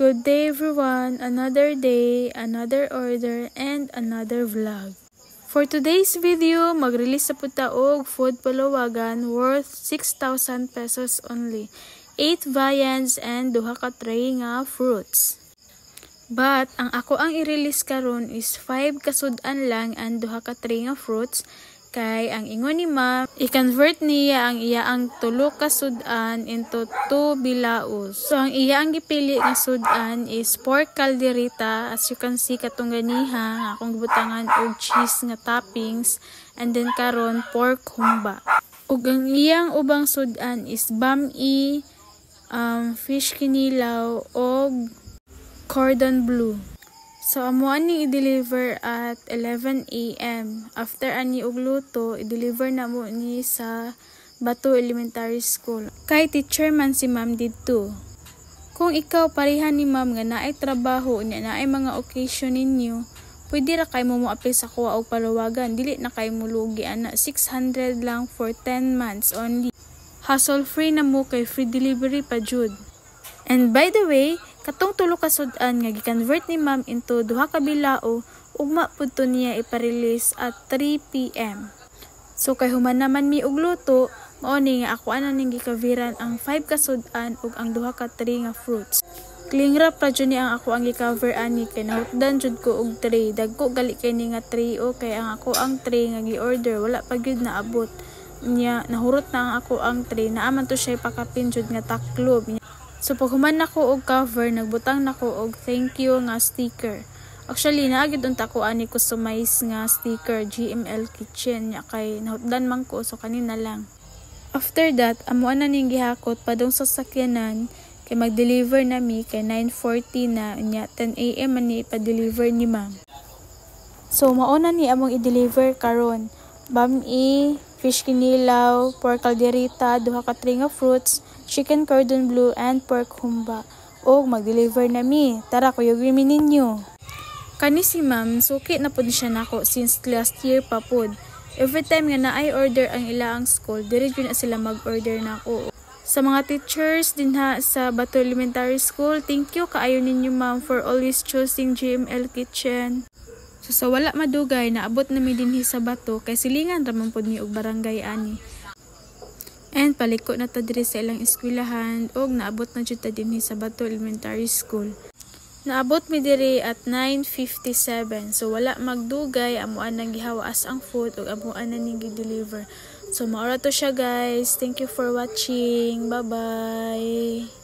Good day everyone, another day, another order, and another vlog. For today's video, mag-release sa puta og food palawagan worth 6,000 pesos only. 8 viands and duha ka tray nga fruits. But ang ako ang i-release karon is 5 kasudan lang and duha ka tray nga fruits. Kay ang ingon ni ma'am, i-convert niya ang iya ang tulo ka sudan into 2 bilaos. So ang iya ang gipili nga sudan is pork calderita, as you can see katong ganiha, akong gibutangan og cheese nga toppings, and then karon pork humba. Ug ang iyang ubang sudan is bami, fish kinilaw og cordon bleu. So, amo ani i-deliver at 11 AM. After ani og luto, i-deliver na mo ni sa Bato Elementary School. Kay teacher man si ma'am didto. Kung ikaw pareha ni ma'am nga naay trabaho nya naay mga occasion ninyo, pwede ra kay mo mo-apply sa kuha og palawagan. Dili na kay mo lugi ana. 600 lang for 10 months only. Hassle free na mo kay free delivery pa jud. And by the way, katong tulo ka sudan nga gi-convert ni ma'am into duha ka bilao, ugma pud to niya ipa-release at 3 PM. So kay human naman mi og luto, mao ni nga ako ana ning gikaviran ang 5 ka sudan ug ang duha ka tray nga fruits. Cling wrap ra jud ni ang ako ang gi-cover ani kay nahutdan jud ko og tray. Dagko gali kay ni nga tray o kay ang ako ang tray nga gi-order wala pa gyud naabot. Nya nahurot na ang ako ang tray, naaman to siya pakapin jud nga taklob. So pag human nako og cover, nagbutang nako og thank you nga sticker. Actually naagid unta ko ani customize nga sticker GML Kitchen nya kay nahutdan man ko so kanina lang. After that, amo na ning gihakot padung sa sakyanan kay mag-deliver na mi kay 9:40 na nya 10 AM man ni ipa-deliver ni ma'am. So mao na ni among i-deliver karon. Bami, fish kinilaw, pork calderita, duha ka tray nga fruits, chicken cordon bleu, and pork humba. O mag-deliver na mi. Tara, kuyogin mi ninyo. Kani si ma'am, suki na po siya nako since last year pa po. Every time nga na-I order ang ilaang school, direct na sila mag-order na ako. Sa mga teachers din ha sa Bato Elementary School, thank you kaayo ninyo ma'am for always choosing GML Kitchen. So sa wala madugay, naabot na mi dinhi sa Bato kay silingan ramon pod mi og barangay ani. And paliko na ta diri sa ilang eskwelahan og naabot na jud ta dinhi sa Bato Elementary School. Naabot mi diri at 9:57. So wala magdugay, amuan nang gihawaas ang food ug amuan na ning gi-deliver. So maura to siya guys. Thank you for watching. Bye-bye.